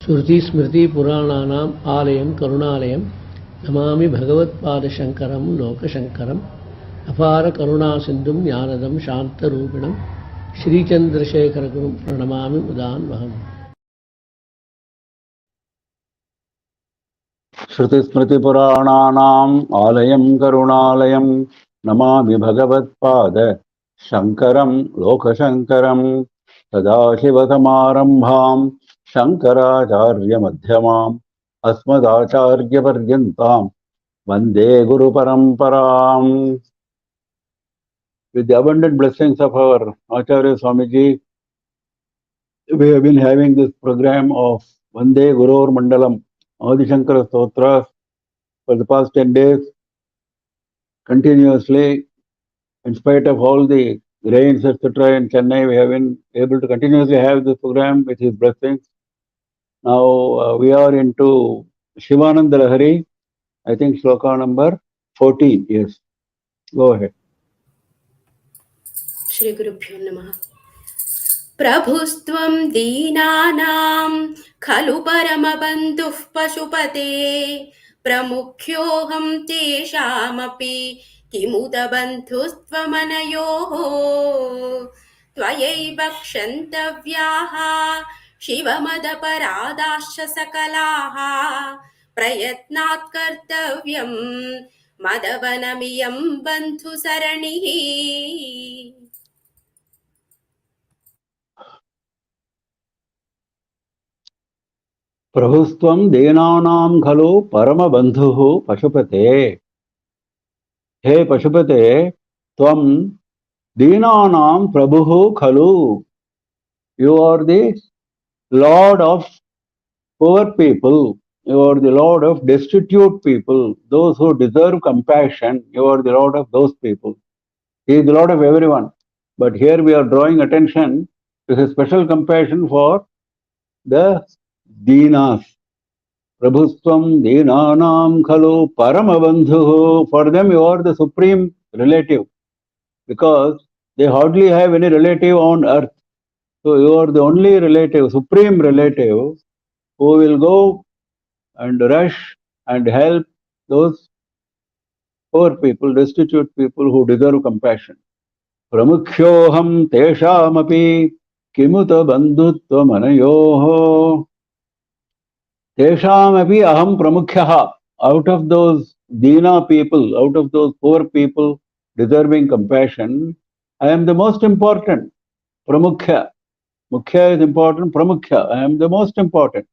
श्रुतिस्मृतिपुराणानाम् आलयं करुणालयं नमामि भगवत्पादशङ्करं लोकशङ्करम् अपारकरुणासिन्धुं ज्ञानदं शान्तरूपिणं श्रीचन्द्रशेखरगुरुं प्रणमामि मुदान्वहम्। श्रुतिस्मृतिपुराणानाम् आलयं करुणालयं नमामि भगवत्पाद शङ्करं लोकशङ्करं सदाशिवसमारम्भां शङ्कराचार्यमध्यमाम् अस्मदाचार्यपर्यन्तां वन्दे गुरुपरम्पराम्। With the abundant blessings of our Acharya Swamiji, we have been having this program of Vande GurorMandalam, SHANKARA STOTRAS for the past 10 days, continuously. In spite of all the rains, etc., in Chennai, we have been able to continuously have this program with his blessings. Now we are into Shivananda Lahari, I think shloka number 14. Yes, go ahead. Shri Gurubhyo Namaha. Prabhustvam deenanam khalu paramabandhuh pashupate pramukhyෝham teshamapi kimuta bandhustvamanayoho tvayaiva kshantavyaha shivamadaparadascha sakalaha prayatnat kartavyam madavanamiyam bandhu saranihi. Prabhustvam deenanam khalu paramabandhuh pashupate. He Pashupate, Tvam deenanam prabhuhu khalu. You are the Lord of poor people. You are the Lord of destitute people. Those who deserve compassion, you are the Lord of those people. He is the Lord of everyone. But here we are drawing attention to his special compassion for the Deenas. Prabhustvam Deenanam Khalu Paramabandhu. For them you are the supreme relative, because they hardly have any relative on earth. So you are the only relative, supreme relative, who will go and rush and help those poor people, destitute people who deserve compassion. Pramukhyෝham teshamapi kimuta bandhutva manayoho. Teshamapi aham pramukhyaha. Out of those Deena people, out of those poor people deserving compassion, I am the most important. Pramukhya. Mukhya is important, Pramukhya. I am the most important.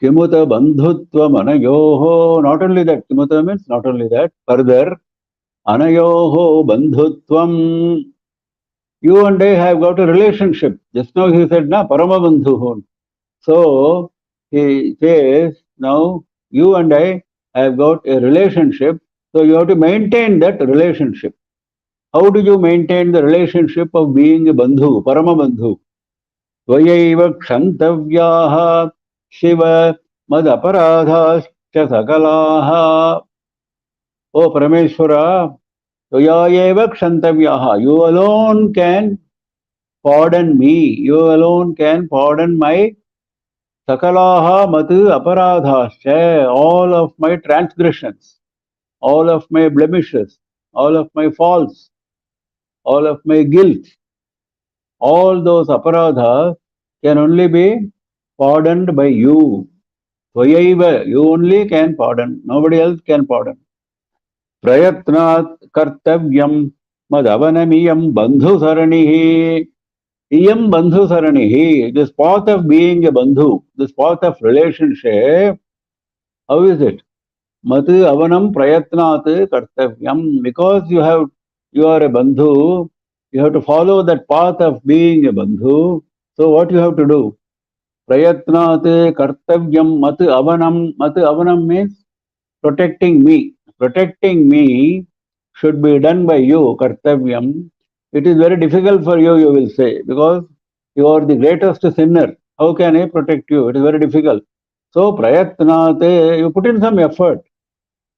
Kimuta bandhutva anayoho. Not only that, Kimuta means not only that, further, anayoho bandhutvam. You and I have got a relationship. Just now he said, na, paramabandhuhu. So, he says, now you and I have got a relationship. So, you have to maintain that relationship. How do you maintain the relationship of being a bandhu, paramabandhu? Tvayaiva kshantavyaha shiva madaparadhascha sakalaha. O Parameshwara, tvayaiva kshantavyaha. You alone can pardon me. You alone can pardon my sakalaha matu aparadhascha. All of my transgressions, all of my blemishes, all of my faults, all of my guilt. All those aparadhas can only be pardoned by you. Tvayaiva, you only can pardon. Nobody else can pardon. Prayatnat kartavyam madavanamiyam bandhu saranihi. Iyam bandhu saranihi. This path of being a bandhu, this path of relationship, how is it? Matu avanam prayatnat kartavyam. Because you are a bandhu, you have to follow that path of being a bandhu. So what you have to do? Prayatnat kartavyam matu avanam. Matu avanam means protecting me. Protecting me should be done by you, kartavyam. It is very difficult for you, you will say, because you are the greatest sinner. How can I protect you? It is very difficult. So prayatnat, you put in some effort.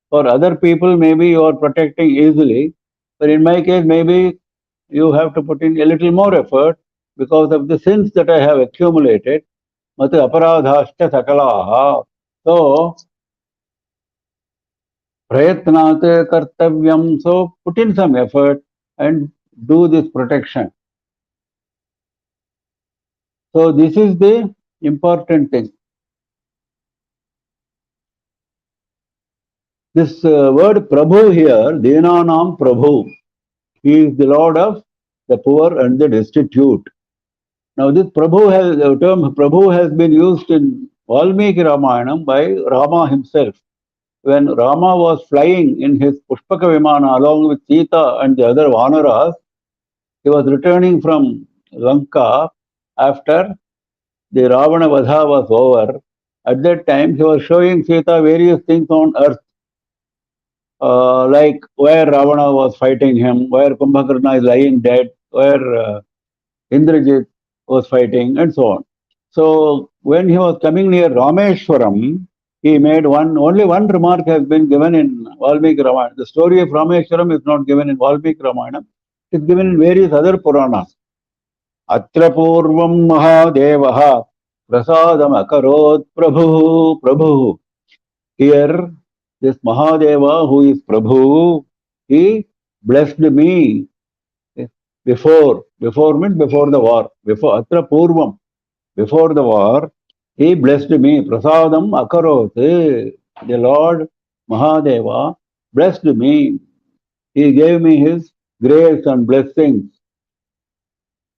For other people, maybe you are protecting easily. But in my case, maybe you have to put in a little more effort because of the sins that I have accumulated. mat aparadhascha sakalaha. So, prayatnat kartavyam. So, put in some effort and do this protection. So, this is the important thing. This word Prabhu here, Dinanam Prabhu, he is the Lord of the poor and the destitute. Now this Prabhu has, the term Prabhu has been used in Valmiki Ramayanam by Rama himself. When Rama was flying in his Pushpaka Vimana along with Sita and the other Vanaras, he was returning from Lanka after the Ravana Vadha was over. At that time, he was showing Sita various things on earth, like where Ravana was fighting him, where Kumbhakarna is lying dead, where Indrajit was fighting, and so on. So when he was coming near Rameshwaram, he made only one remark has been given in Valmiki Ramayana. The story of Rameshwaram is not given in Valmiki Ramayana. It is given in various other Puranas. Atra purvam mahadevaha prasadam akarot prabhu. Here, this Mahadeva, who is Prabhu, he blessed me before means before the war. Before Atra purvam, before the war, he blessed me. Prasadam akarot. The Lord Mahadeva blessed me. He gave me his grace and blessings.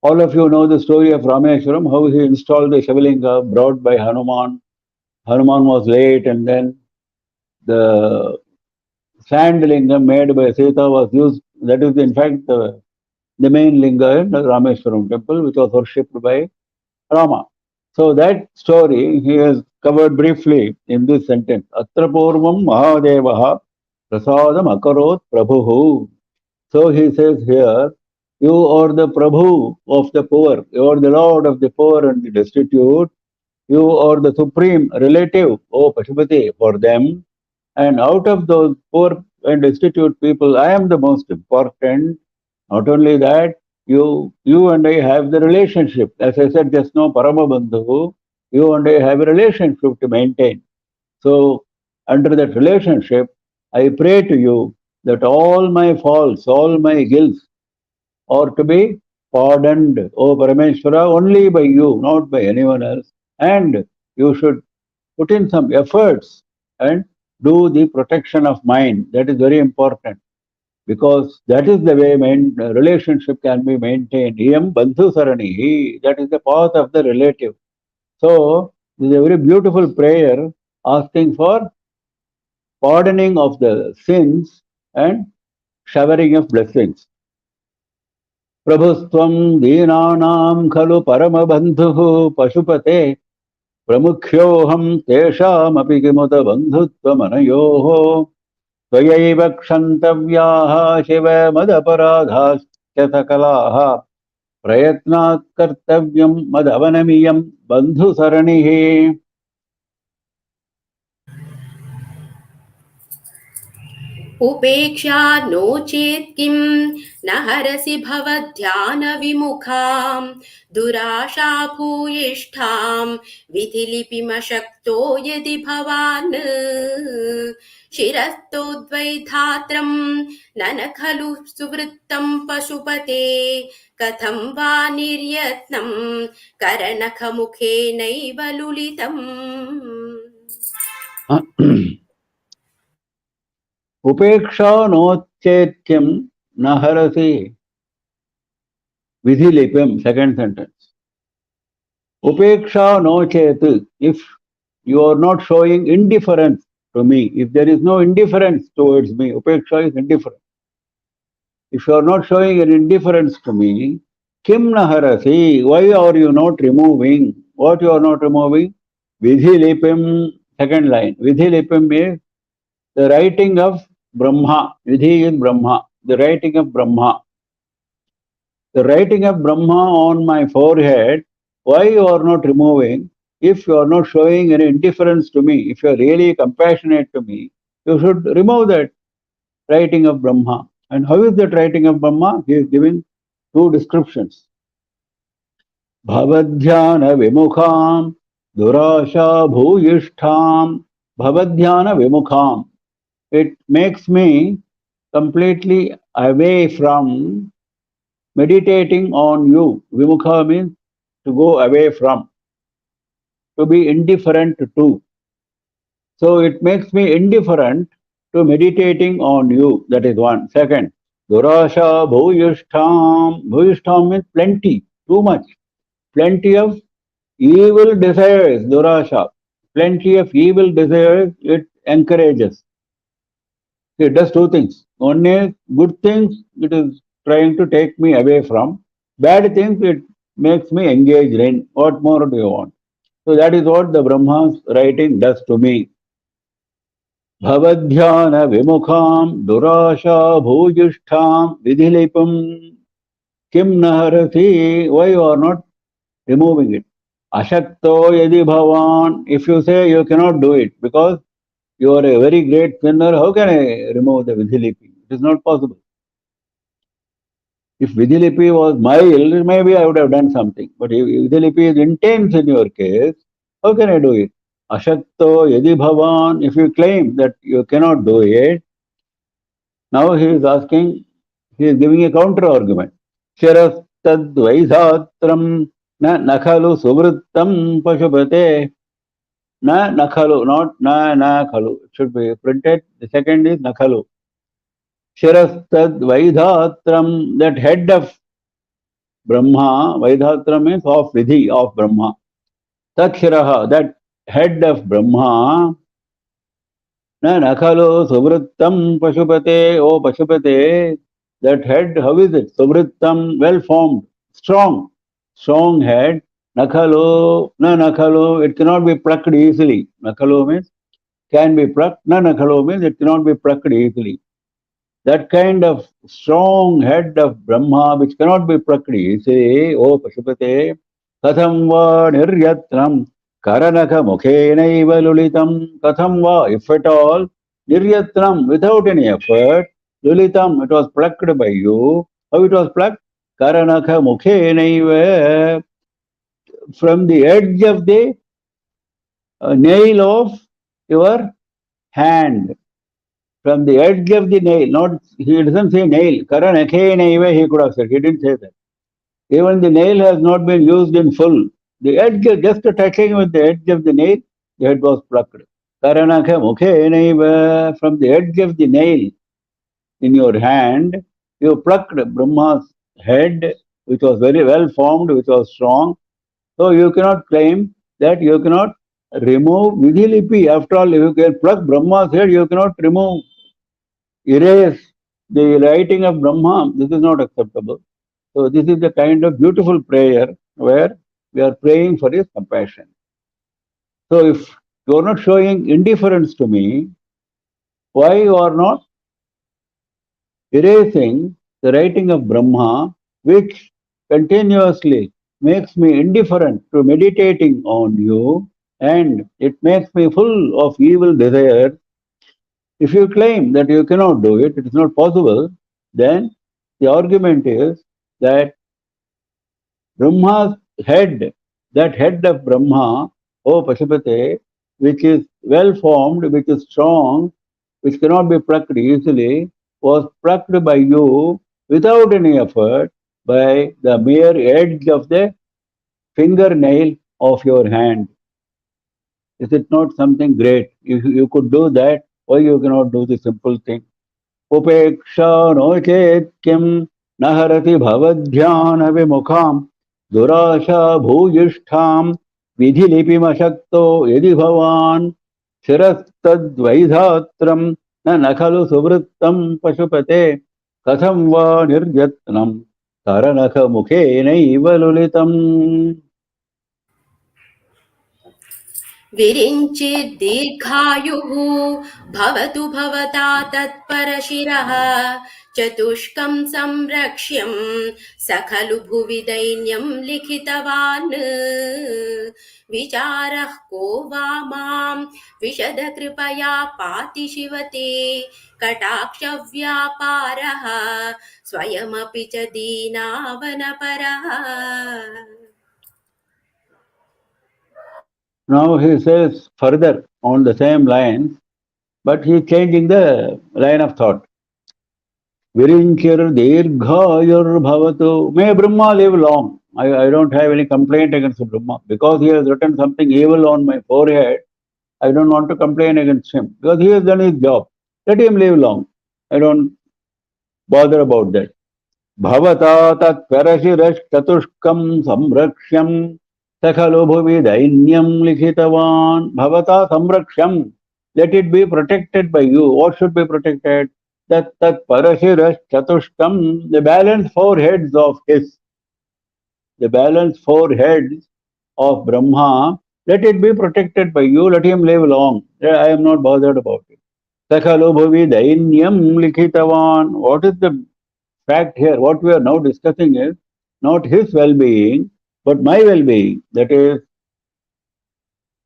All of you know the story of Rameshwaram, how he installed the Shivalinga brought by Hanuman. Hanuman was late, and then the sand lingam made by Sita was used. That is, in fact, the main linga in the Rameshwaram temple, which was worshipped by Rama. So that story he has covered briefly in this sentence. Atra purvam mahadevaha prasadam akarot prabhu. So he says here, you are the Prabhu of the poor, you are the Lord of the poor and the destitute, you are the supreme relative, O Pashupati, for them. And out of those poor and destitute people, I am the most important. Not only that, you and I have the relationship. As I said just now, Paramabandhu, you and I have a relationship to maintain. So, under that relationship, I pray to you that all my faults, all my guilts are to be pardoned, O Parameshwara, only by you, not by anyone else. And you should put in some efforts and do the protection of mine. That is very important, because that is the way relationship can be maintained. Iyam bandhu saranihi, that is the path of the relative. So, this is a very beautiful prayer asking for pardoning of the sins and showering of blessings. Prabhustvam deenanam khalu paramabandhuh pashupate pramukhyෝham tesham api kimuta bandhutvam anayoho tvayaiva kshantavyaha shiva madaparadhasya sakalaha prayatnat kartavyam madavanamiyam bandhu saranihi. उपेक्षा no चेत् किं न हरसि भवध्यानविमुखां दुराशा भूयिष्ठां विधिलिपिमशक्तो यदि भवान् शिरस्तोद्वैधात्रं none खलु सुवृत्तं पशुपते कथं वा निर्यत्नं करनखमुखेनैव लुलितम्. Upeksha nochetyam naharasi vidhilipam. Second sentence. Upeksha nochet. If you are not showing indifference to me, if there is no indifference towards me, upeksha is indifference. If you are not showing an indifference to me, kim naharasi, why are you not removing? What you are not removing? Vidhilipam. Second line. Vidhilipam is the writing of Brahma. Vidhi is Brahma. The writing of Brahma. The writing of Brahma on my forehead, why you are not removing? If you are not showing any indifference to me, if you are really compassionate to me, you should remove that writing of Brahma. And how is that writing of Brahma? He is giving two descriptions. Bhavadhyana vimukham Durasha bhuyishtham bhavadhyana vimukham. It makes me completely away from meditating on you. Vimukha means to go away from, to be indifferent to. So it makes me indifferent to meditating on you. That is one. Second, Durasha bhuyishtham. Bhuyishtham means plenty, too much. Plenty of evil desires, Durasha. Plenty of evil desires, it encourages. It does two things. One is good things, it is trying to take me away from. Bad things, it makes me engage in. What more do you want? So that is what the Brahma's writing does to me. Bhavadhyana vimukham durasha bhujishtham vidhilipam kim naharati. Why you are not removing it? Ashakto yadi bhavan. If you say you cannot do it because you are a very great sinner, how can I remove the vidhilipi? It is not possible. If vidhilipi was mild, maybe I would have done something. But if vidhilipi is intense in your case, how can I do it? Ashakto yadi bhavan. If you claim that you cannot do it, now he is asking, he is giving a counter argument. Shirastad vaidhatram na nakhalu suvrittam pashupate. Na nakhalu, not na nakhalu. It should be printed. The second is nakhalu. Shirastad vaidhatram, that head of Brahma, vaidhatram means of vidhi, of Brahma. Tat shiraha, that head of Brahma, na nakhalu suvrittam pashupate, O Pashupate, that head, how is it? Suvrittam, well formed, strong, strong head. Nakhalu, na nakhalu, it cannot be plucked easily. Nakhalu means can be plucked. Na nakhalu means it cannot be plucked easily. That kind of strong head of Brahma which cannot be plucked easily, O Pashupate, katham va niryatram karanaka mukhenaiva lulitam. Katham va, if at all, niryatram, without any effort, lulitam, it was plucked by you. How it was plucked? Karanaka mukhenaiva, from the edge of the nail of your hand. From the edge of the nail, not, he doesn't say nail. Karanakhenaiva, he could have said. He didn't say that. Even the nail has not been used in full. The edge, just touching with the edge of the nail, the head was plucked. Karanakha mukhenaiva, from the edge of the nail in your hand, you plucked Brahma's head, which was very well formed, which was strong. So you cannot claim that you cannot remove vidhilipi. After all, if you can pluck Brahma's head, you cannot remove, erase the writing of Brahma. This is not acceptable. So this is the kind of beautiful prayer where we are praying for his compassion. So if you are not showing indifference to me, why you are not erasing the writing of Brahma, which continuously makes me indifferent to meditating on you, and it makes me full of evil desires. If you claim that you cannot do it, it is not possible, then the argument is that Brahma's head, that head of Brahma, O Pashupate, which is well formed, which is strong, which cannot be plucked easily, was plucked by you without any effort by the mere edge of the fingernail of your hand. Is it not something great? If you could do that, why you cannot do the simple thing? Upeksha no chetyam naharati bhavadhyana vimukham durasha bhujishtham vidhilipimashakto yadi bhavan shirastadvaidhatram na nakhalu suvrittam pashupate katham va niryatnam karanakha mukhenaiva lulitam. विरिञ्चिद्दीर्घायुः भवतु भवता तत्परशिरः चतुष्कं संरक्ष्यं स खलु भुवि दैन्यं लिखितवान् विचारः को वा मां विशदकृपया पाति शिवते कटाक्षव्यापारः स्वयमपि च दीनावनपरः. Now he says further on the same lines, but he is changing the line of thought. Virinchir dirghayur bhavatu. May Brahma live long. I don't have any complaint against Brahma. Because he has written something evil on my forehead, I don't want to complain against him. Because he has done his job. Let him live long. I don't bother about that. Bhavata tat parashirash chatushkam samrakshyam sakhalu bhuvi dainyam likhitavan. Bhavata samrakshyam. Let it be protected by you. What should be protected? That parashirash chatushkam, the balance four heads of his, the balance four heads of Brahma, let it be protected by you. Let him live long. I am not bothered about it. Sakhalu bhuvi dainyam likhitavan. What is the fact here? What we are now discussing is not his well-being, but my well-being. That is,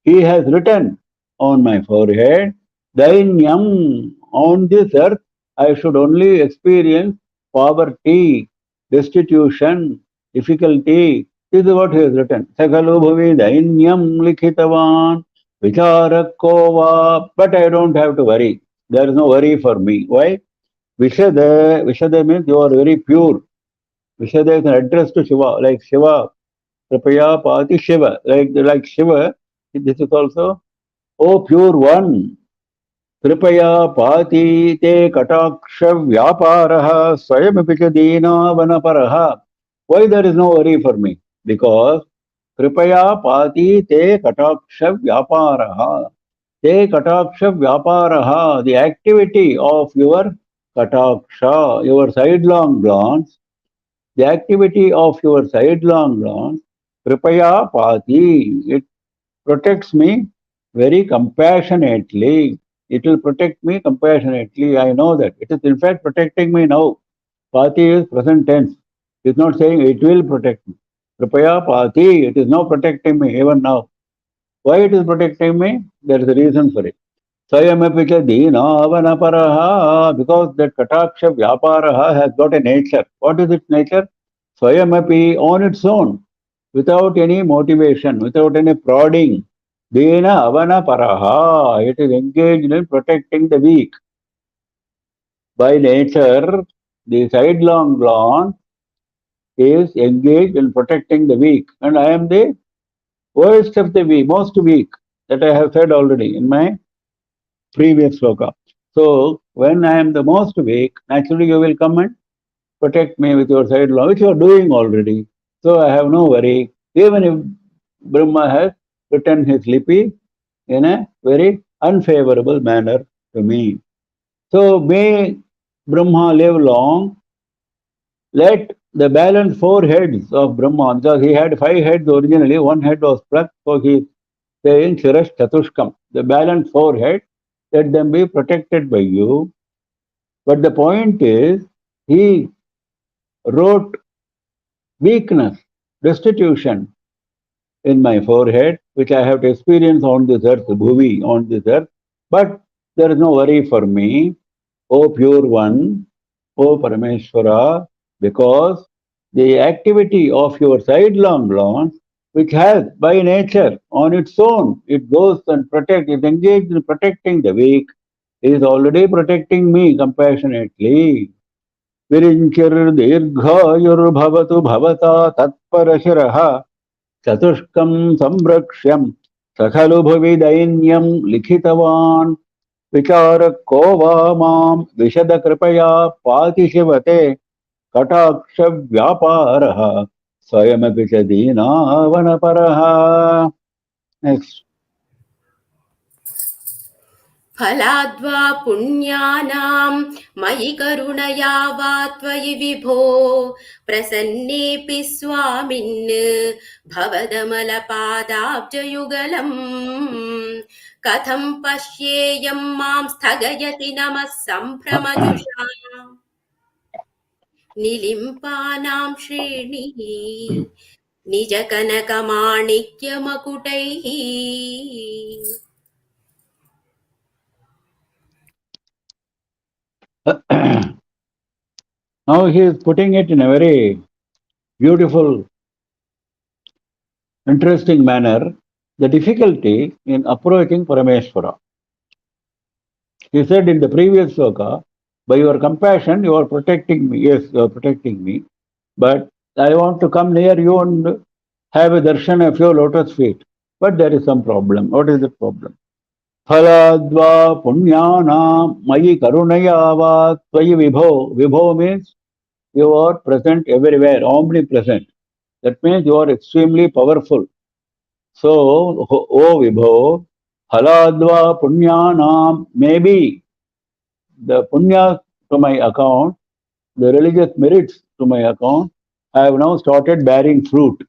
he has written on my forehead, Dainyam, on this earth, I should only experience poverty, destitution, difficulty. This is what he has written. Sakalu bhavi dainyam likhitavan vicharakova. But I don't have to worry. There is no worry for me. Why? Vishada means you are very pure. Vishada is an address to Shiva, like Shiva, Kripaya Pati Shiva, like Shiva. This is also, O pure one, Kripaya Pati te Kataksha Vyaparaha Swayamapi cha Dina Vanaparaha. Why there is no worry for me? Because Kripaya Pati te Kataksha Vyaparaha. Te Kataksha Vyaparaha, the activity of your Kataksha, your sidelong glance, the activity of your sidelong glance, Kripaya Pati, it protects me very compassionately. It will protect me compassionately. I know that. It is in fact protecting me now. Pati is present tense. It is not saying it will protect me. Kripaya Pati, it is now protecting me even now. Why it is protecting me? There is a reason for it. Swayamapi cha deenavanaparaha, because that kataksha vyaparaha has got a nature. What is its nature? Swayamapi, on its own, without any motivation, without any prodding. Deena avanaparaha, it is engaged in protecting the weak. By nature, the sidelong glance is engaged in protecting the weak. And I am the worst of the weak, most weak, that I have said already in my previous sloka. So, when I am the most weak, naturally you will come and protect me with your side law, which you are doing already. So, I have no worry. Even if Brahma has written his lipi in a very unfavorable manner to me. So, may Brahma live long. Let the balance four heads of Brahma, because he had five heads originally, one head was plucked, so he is saying Shirash Chatushkam. The balance four heads, let them be protected by you. But the point is, he wrote weakness, destitution in my forehead, which I have to experience on this earth, bhuvi, on this earth. But there is no worry for me, O pure one, O Parameshwara, because the activity of your sidelong glance, which has by nature on its own, it goes and protects, it engages in protecting the weak, is already protecting me compassionately. Virinchir dirghayurbhavatu bhavata tatparashiraha chatushkam samrakshyam sakhalu bhuvi dainyam likhitavan vichara kova mam vishada kripaya pati shivate katakshya vyaparaha swayamapi cha deenavanaparaha. Next. फलाद्वा पुण्यानां मयि करुणया वा त्वयि विभो प्रसन्नेऽपि स्वामिन् भवदमलपादाब्जयुगलम् कथं पश्येयं मां स्थगयति नमः सम्भ्रमजुषा निलिम्पानां श्रेणिः निजकनकमाणिक्यमकुटैः Now he is putting it in a very beautiful, interesting manner the difficulty in approaching Parameshwara. He said in the previous sloka, by your compassion, you are protecting me. Yes, you are protecting me. But I want to come near you and have a darshan of your lotus feet. But there is some problem. What is the problem? Phaladva punyana mayi karunaya va tvayi vibho. Vibho means you are present everywhere, omnipresent. That means you are extremely powerful. So, O Vibho, Phaladva punyanam, maybe the punya to my account, the religious merits to my account, I have now started bearing fruit.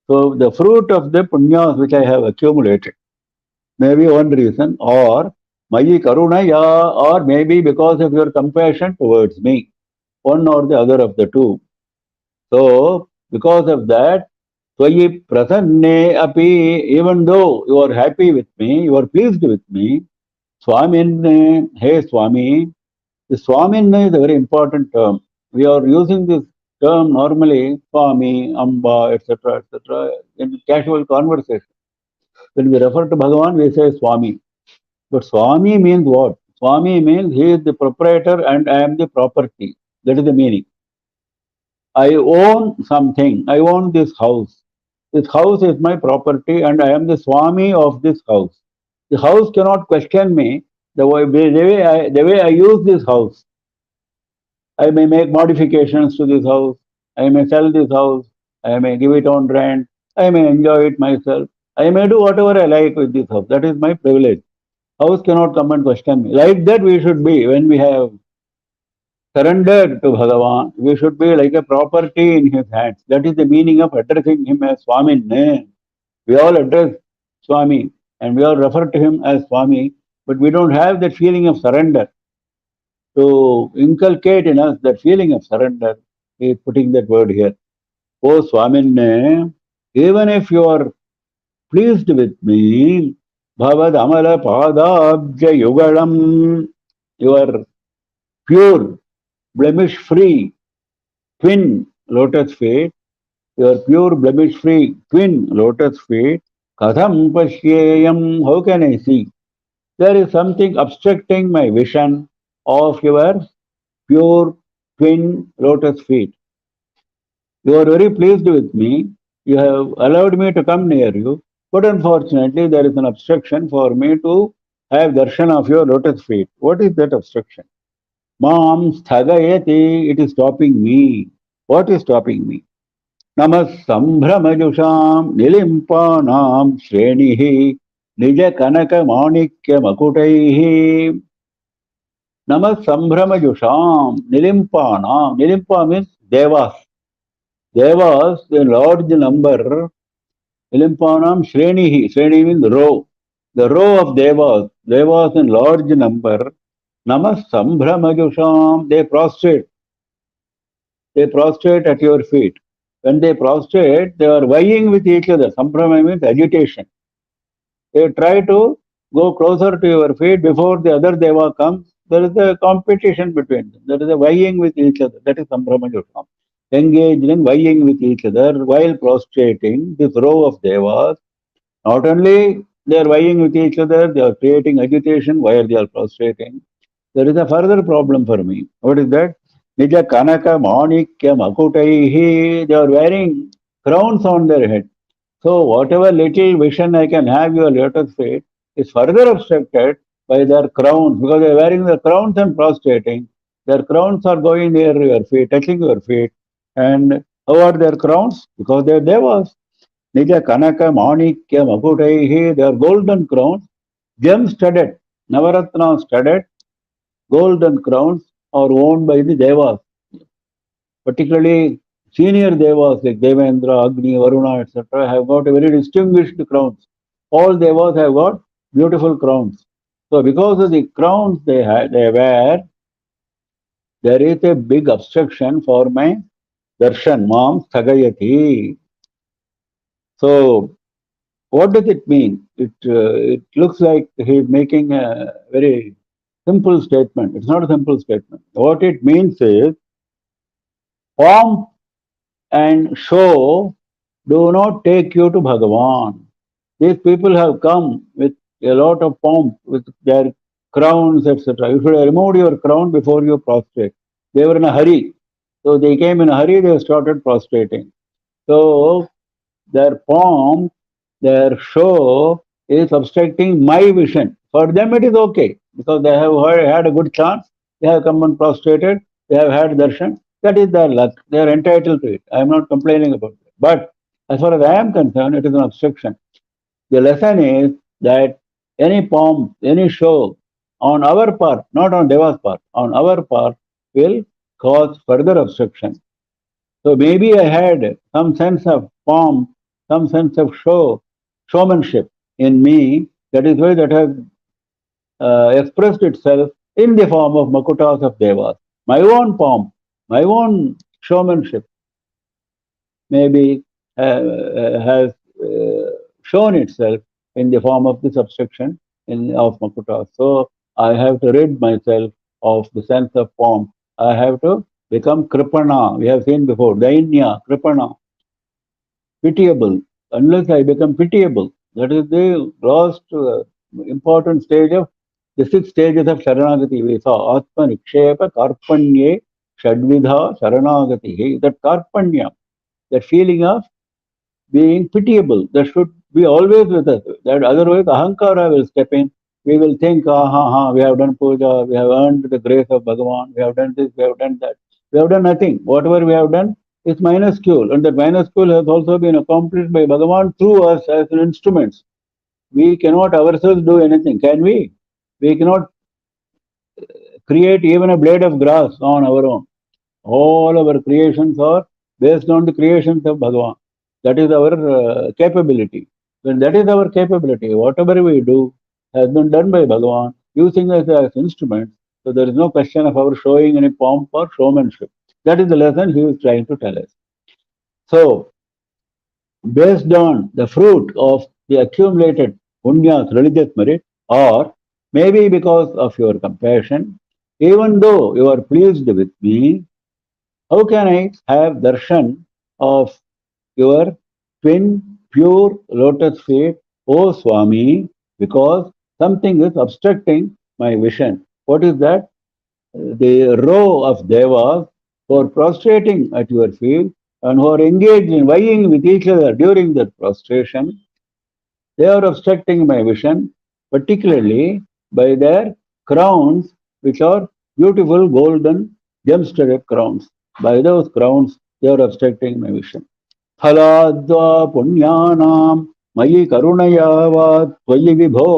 So the fruit of the punyas which I have accumulated may be one reason, or Mayi Karunaya, or maybe because of your compassion towards me, one or the other of the two. So because of that, Tvayi Prasanne Api, even though you are happy with me, you are pleased with me, Swamin, hey Swami, the Swamin is a very important term. We are using this term normally, Swami, Amba, etc., in casual conversation. When we refer to Bhagavan, we say Swami. But Swami means what? Swami means he is the proprietor and I am the property. That is the meaning. I own something. I own this house. This house is my property and I am the Swami of this house. The house cannot question me the way I use this house. I may make modifications to this house. I may sell this house. I may give it on rent. I may enjoy it myself. I may do whatever I like with this house. That is my privilege. House cannot come and question me. Like that we should be when we have surrendered to Bhagavan. We should be like a property in his hands. That is the meaning of addressing him as Swami. We all address Swami and we all refer to him as Swami, but we don't have that feeling of surrender. To inculcate in us that feeling of surrender, he is putting that word here. Oh Swamin, even if you are pleased with me, Bhavad Amala Padabja Yugalam, you are pure, blemish free, twin lotus feet, you are pure, blemish free, twin lotus feet, Katham Pashyayam, how can I see? There is something obstructing my vision of your pure twin lotus feet. You are very pleased with me. You have allowed me to come near you. But unfortunately, there is an obstruction for me to have darshan of your lotus feet. What is that obstruction? Mam sthagayati, it is stopping me. What is stopping me? Namas sambhramajusham nilimpanam shrenihi nija kanaka manikya makutaihi. Namas sambhramajusham nilimpanam. Nilimpa means devas. Devas, the large number, Ilimpanam Shrenihi, Shreni means row. The row of Devas, Devas in large number, Namas Sambhramajusham, they prostrate. They prostrate at your feet. When they prostrate, they are vying with each other. Sambhrama means agitation. They try to go closer to your feet before the other Deva comes. There is a competition between them. There is a vying with each other. That is Sambhramajusham. Engaged in vying with each other while prostrating this row of devas. Not only they are vying with each other, they are creating agitation while they are prostrating. There is a further problem for me. What is that? Nija Kanaka Manikya Makutaihi. They are wearing crowns on their head. So whatever little vision I can have your lotus feet is further obstructed by their crowns because they are wearing their crowns and prostrating. Their crowns are going near your feet, touching your feet. And how are their crowns? Because they are devas. Nija Kanaka Manikya Makutaihi, they are golden crowns, gem studded, Navaratna studded, golden crowns are owned by the devas. Particularly senior devas like Devendra, Agni, Varuna, etc. have got a very distinguished crowns. All devas have got beautiful crowns. So because of the crowns they wear, there is a big obstruction for my darshan, mam sthagayati. So what does it mean? It looks like he is making a very simple statement. It's not a simple statement. What it means is pomp and show do not take you to Bhagavan. These people have come with a lot of pomp, with their crowns, etc. You should have removed your crown before you prostrate. They were in a hurry. So they came in a hurry, they started prostrating. So their pomp, their show is obstructing my vision. For them it is okay because they have had a good chance. They have come and prostrated. They have had darshan. That is their luck. They are entitled to it. I am not complaining about it. But as far as I am concerned, it is an obstruction. The lesson is that any pomp, any show on our part, not on Deva's part, on our part will cause further obstruction. So maybe I had some sense of pomp, some sense of showmanship in me. That is why that has expressed itself in the form of makutas of devas. My own pomp, my own showmanship maybe has shown itself in the form of this obstruction of makutas. So I have to rid myself of the sense of pomp. I have to become kripana. We have seen before, dainya, kripana, pitiable. Unless I become pitiable, that is the last important stage of the 6 stages of Sharanagati. We saw Atma Nikshepa Karpanye Shadvidha Sharanagati. That Karpanya, that feeling of being pitiable, that should be always with us. That otherwise Ahankara will step in. We will think, we have done puja, we have earned the grace of Bhagavan, we have done this, we have done that. We have done nothing. Whatever we have done is minuscule, and that minuscule has also been accomplished by Bhagavan through us as instruments. We cannot ourselves do anything, can we? We cannot create even a blade of grass on our own. All our creations are based on the creations of Bhagavan. That is our capability. When that is our capability, whatever we do has been done by Bhagavan, using us as instruments. So there is no question of our showing any pomp or showmanship. That is the lesson he is trying to tell us. So, based on the fruit of the accumulated punyas, religious merit, or maybe because of your compassion, even though you are pleased with me, how can I have darshan of your twin pure lotus feet, O Swami, because something is obstructing my vision. What is that? The row of devas who are prostrating at your feet and who are engaged in vying with each other during that prostration, they are obstructing my vision, particularly by their crowns, which are beautiful golden gem-studded crowns. By those crowns, they are obstructing my vision. फलाद्वा पुण्यानां मयि करुणया वा त्वयि विभो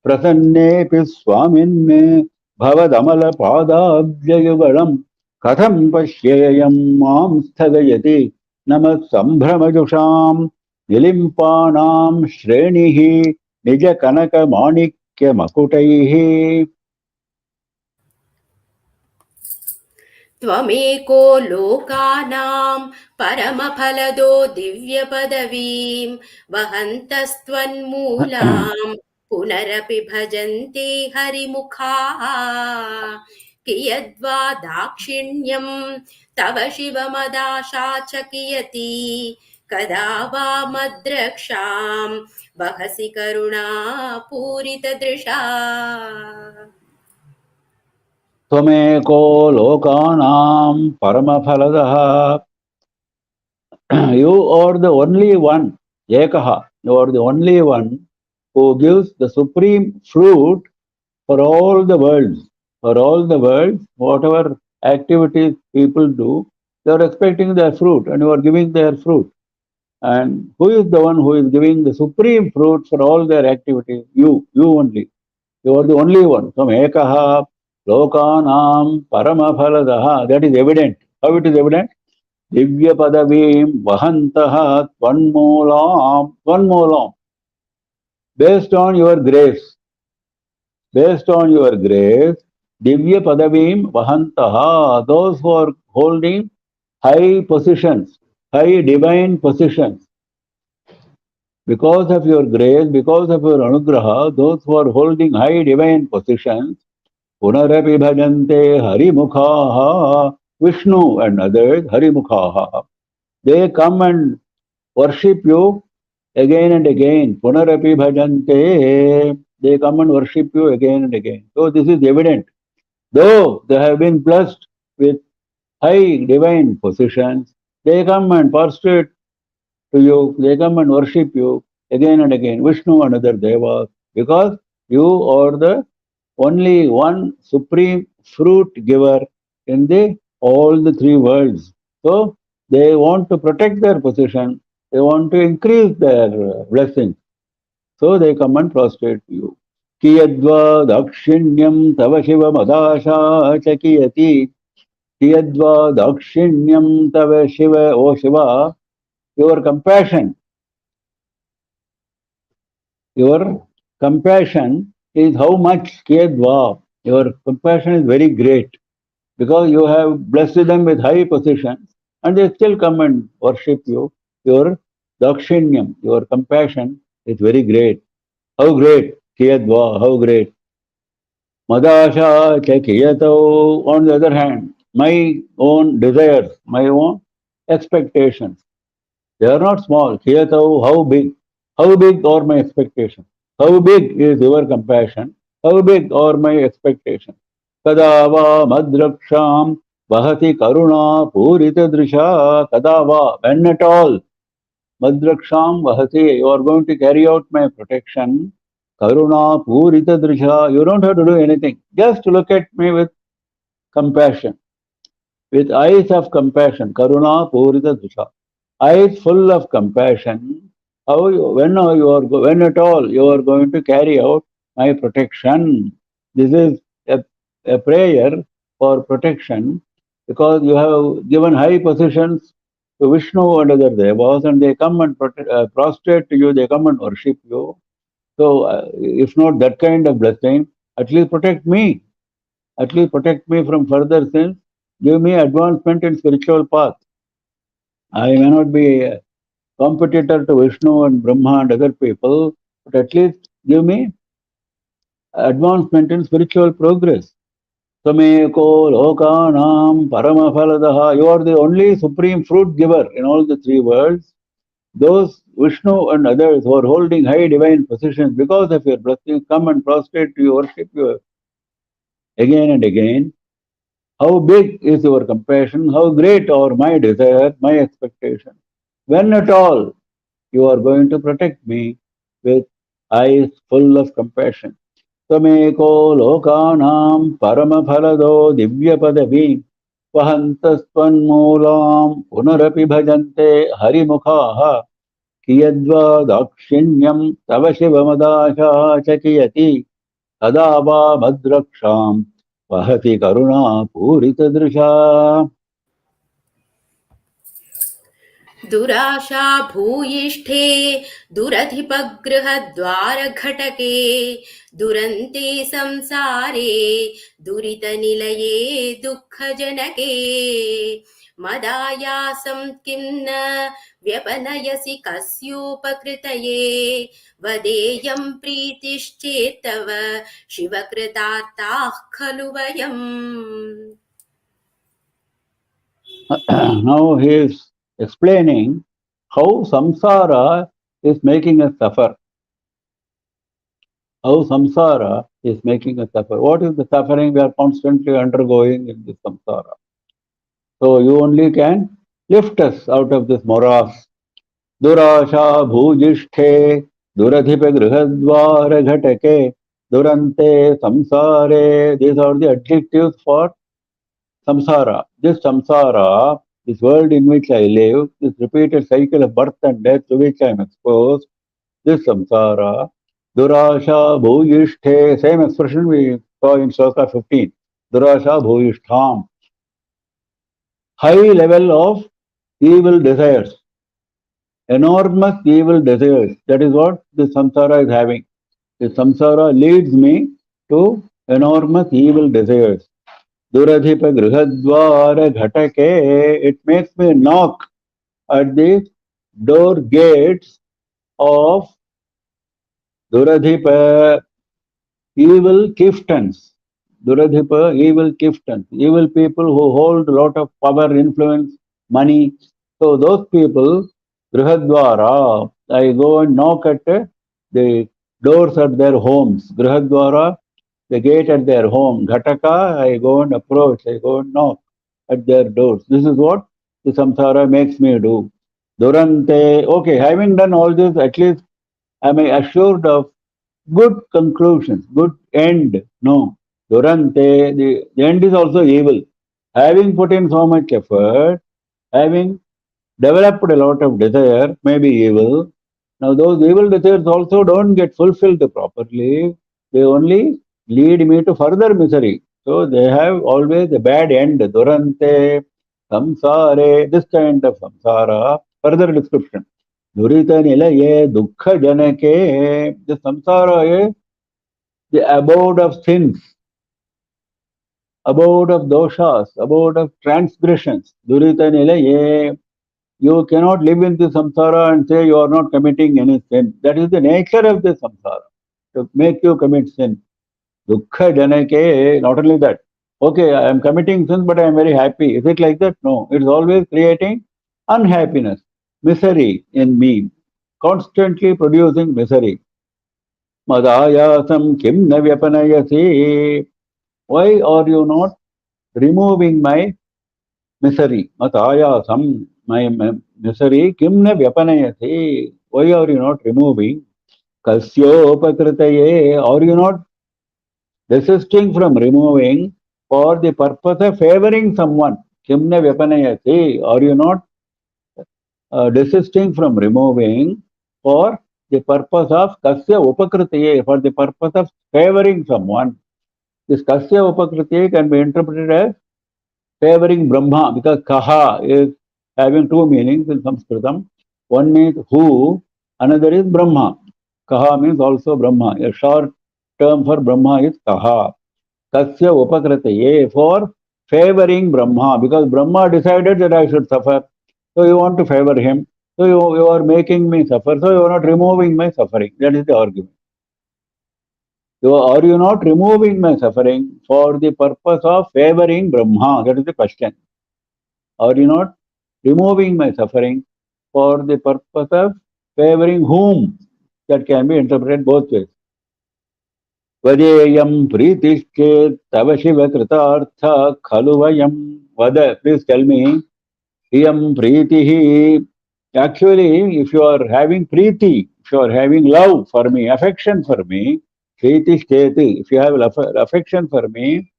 प्रसन्नेऽपि स्वामिन्मे भवदमलपादाब्जयुगळं कथं पश्येयं मां स्थगयति नमः सम्भ्रमजुषां निलिम्पानां श्रेणिः निजकनकमाणिक्यमकुटैः. त्वमेको लोकानां परमफलदो दिव्यपदवीं वहन्तस्त्वन्मूलां पुनरपि भजन्ते हरिमुखाः कियद्वा दाक्षिण्यं तव शिवमदाशा च कियती कदा वा मद्रक्षां वहसि करुणा पूरितदृशा. त्वमेको लोकानां परमफलदः. You are the only one, Ekaha. You are the only one who gives the supreme fruit for all the worlds. For all the worlds, whatever activities people do, they are expecting their fruit, and you are giving their fruit. And who is the one who is giving the supreme fruit for all their activities? You only. You are the only one. From Ekaha, Lokanam, Paramaphaladaha. That is evident. How it is evident? Divya Padavim, Vahantaha, Tvanmoolam. Based on your grace. Based on your grace, Divya Padavim, Vahantaha. Those who are holding high positions, high divine positions. Because of your grace, because of your anugraha, those who are holding high divine positions, Punarapi bhajante harimukhaha, Vishnu and others, harimukhaha. They come and worship you again and again. Punarapi bhajante. They come and worship you again and again. So this is evident. Though they have been blessed with high divine positions, they come and prostrate to you, they come and worship you again and again, Vishnu and other devas, because you are the only one supreme fruit giver in the all the three worlds. So they want to protect their position, they want to increase their blessings. So they come and prostrate to you. Kiyadva dakshinyam tava shiva madasha chakiyati. Kiyadva dakshinyam tava shiva, O Shiva, your compassion, your compassion is how much Kiyadva. Your compassion is very great because you have blessed them with high positions and they still come and worship you. Your dakshinyam, your compassion is very great. How great? Kiyadva, how great? Madasha Kiyato, on the other hand, my own desires, my own expectations, they are not small. Kiyato, how big? How big are my expectations? How big is your compassion? How big are my expectations? Kadava madraksham vahati karuna purita drisha kadava, when at all, madraksham vahati, you are going to carry out my protection. Karuna purita drisha, you don't have to do anything. Just look at me with compassion, with eyes of compassion. Karuna purita drisha, eyes full of compassion. How you, when at all you are going to carry out my protection. This is a prayer for protection because you have given high positions to Vishnu and other devas and they come and prostrate to you, they come and worship you. So if not that kind of blessing, at least protect me. At least protect me from further sins. Give me advancement in spiritual path. I may not be a competitor to Vishnu and Brahma and other people, but at least give me advancement in spiritual progress. Sameko lokanam paramaphaladaha. You are the only supreme fruit giver in all the three worlds. Those Vishnu and others who are holding high divine positions because of your blessings come and prostrate to you, worship you again and again. How big is your compassion? How great are my desire, my expectation? When at all you are going to protect me with eyes full of compassion. Sameko lokanam paramaphalado divya padavi vahantasvanmulam punarapi bhajante harimukhaha kiyadva dakshinyam tava shivamadasha chakiyati kadava madraksham vahati karuna purita drisha. दुराशा भूयिष्ठे दुरधिपगृहद्वारघटके दुरन्ते संसारे दुरितनिलये दुःखजनके मदायासं किं न व्यपनयसि कस्योपकृतये वदेयं प्रीतिश्चेत्तव शिवकृतार्थाः खलु वयम्. Now he is explaining how samsara is making us suffer. How samsara is making us suffer. What is the suffering we are constantly undergoing in this samsara? So you only can lift us out of this morass. Durasha bhujishthe duradhipa grihadvara ghatake durante samsare. These are the adjectives for samsara. This samsara, this world in which I live, this repeated cycle of birth and death to which I am exposed, this samsara, durasha bhujishthe, same expression we saw in Sloka 15, durasha bhujishtham, high level of evil desires, enormous evil desires, that is what this samsara is having. This samsara leads me to enormous evil desires. Duradhipa grihadvara ghatake, it makes me knock at the door gates of Duradhipa, evil chieftains. Duradhipa, evil chieftains, evil people who hold a lot of power, influence, money. So those people, grihadvara, I go and knock at the doors at their homes. Grihadwara, the gate at their home. Ghataka, I go and approach, I go and knock at their doors. This is what the samsara makes me do. Durante, okay, having done all this, at least am I assured of good conclusions, good end? No. Durante, the end is also evil. Having put in so much effort, having developed a lot of desire, may be evil. Now, those evil desires also don't get fulfilled properly. They only lead me to further misery. So, they have always a bad end. Durante, samsare, this kind of samsara. Further description. Durita nilaye, dukkha janake. The samsara is the abode of sins, abode of doshas, abode of transgressions. Durita nilaye. You cannot live in the samsara and say you are not committing any sin. That is the nature of the samsara, to make you commit sin. Dukkha janake, not only that. Okay, I am committing sin, but I am very happy. Is it like that? No. It is always creating unhappiness, misery in me, constantly producing misery. Madayasam kim na vyapanayasi. Why are you not removing my misery? Matayasam, my misery, kimna vyapanayati. Why are you not removing? Kasyopakritaye, are you not desisting from removing for the purpose of favoring someone? Kimna vyapanayati, are you not desisting from removing for the purpose of kasya upakritaye, for the purpose of favoring someone? This kasya upakritaye can be interpreted as favoring Brahma, because kaha is having two meanings in Sanskritam. One is who, another is Brahma. Kaha means also Brahma. A short term for Brahma is kaha. Kasya upakritaye, for favoring Brahma, because Brahma decided that I should suffer. So you want to favor him. So you are making me suffer. So you are not removing my suffering. That is the argument. Are you not removing my suffering for the purpose of favoring Brahma? That is the question. Are you not removing my suffering for the purpose of favoring whom? That can be interpreted both ways. Vadeyam pritischet tava shiva kritartha khalu vayam. Vada, please tell me. Iyam pritihi. Actually, if you are having priti, if you are having love for me, affection for me, pritischet, if you have affection for me,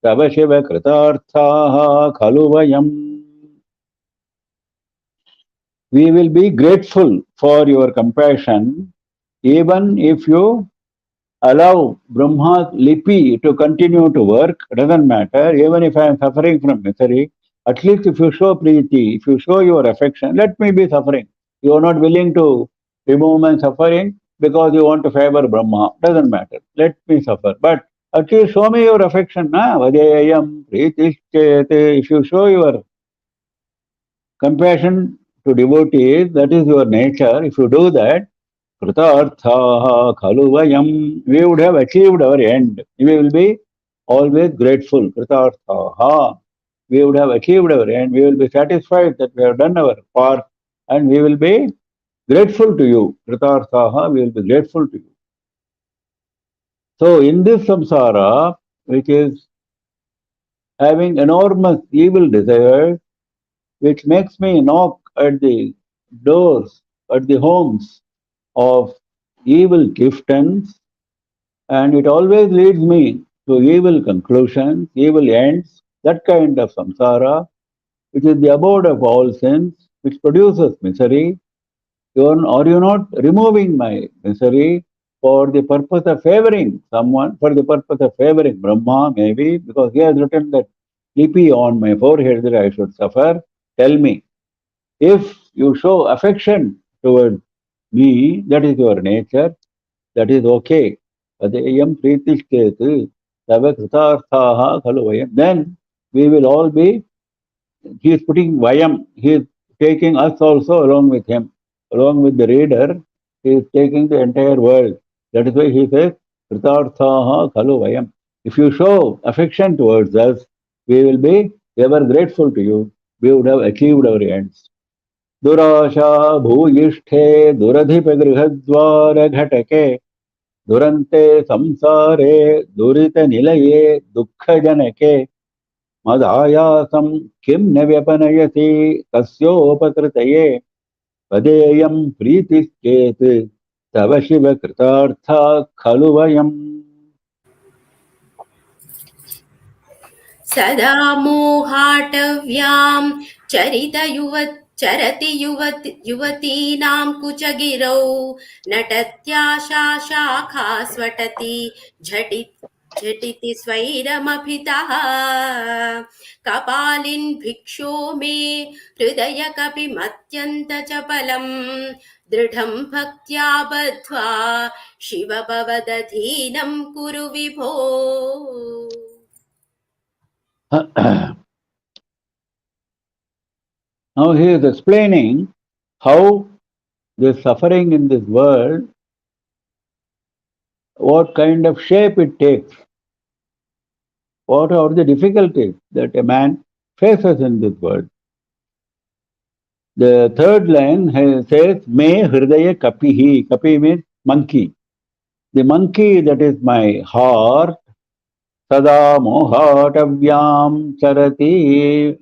tava shiva kritartha khalu vayam. We will be grateful for your compassion, even if you allow Brahma's lipi to continue to work. It doesn't matter. Even if I am suffering from misery, at least if you show preeti, if you show your affection, let me be suffering. You are not willing to remove my suffering because you want to favor Brahma. Doesn't matter. Let me suffer. But at least show me your affection. Vadeyam preetischete. If you show your compassion to devotees, that is your nature. If you do that, kritarthaha khalu vayam, we would have achieved our end. We will be always grateful. Kritarthaha, we would have achieved our end. We will be satisfied that we have done our part, and we will be grateful to you. Kritarthaha, we will be grateful to you. So in this samsara, which is having enormous evil desires, which makes me knock at the doors, at the homes of evil chieftains, and it always leads me to evil conclusions, evil ends, that kind of samsara, which is the abode of all sins, which produces misery. Are you not removing my misery for the purpose of favoring someone, for the purpose of favoring Brahma, maybe, because he has written that lipi on my forehead that I should suffer? Tell me, if you show affection towards me, that is your nature, that is okay. Then we will all be, he is putting vayam, he is taking us also along with him, along with the reader, he is taking the entire world. That is why he says, kritarthaha khalu vayam. If you show affection towards us, we will be ever grateful to you. We would have achieved our ends. Durasha bhuyishthe duradhipagrihadsvara ghatake durante samsare durita nilaye dukkha janake madayasam kim nevyapanayati tasyopakritaye vadeyam pritischet tava shiva kritartha khalu vayam. सदा मोहाटव्यां चरति युवतीनां कुचगिरौ नटत्याशा शाखा स्वटति झटिति स्वैरमभितः कपालिन् भिक्षो मे हृदय कपिमत्यन्तचपलम् दृढं भक्त्या बद्ध्वा शिव भवदधीनं कुरु विभो. Now he is explaining how the suffering in this world, what kind of shape it takes, what are the difficulties that a man faces in this world. The third line says, Me hridaya kapihi. Kapi means monkey. The monkey that is my heart, sada mohatavyam charati.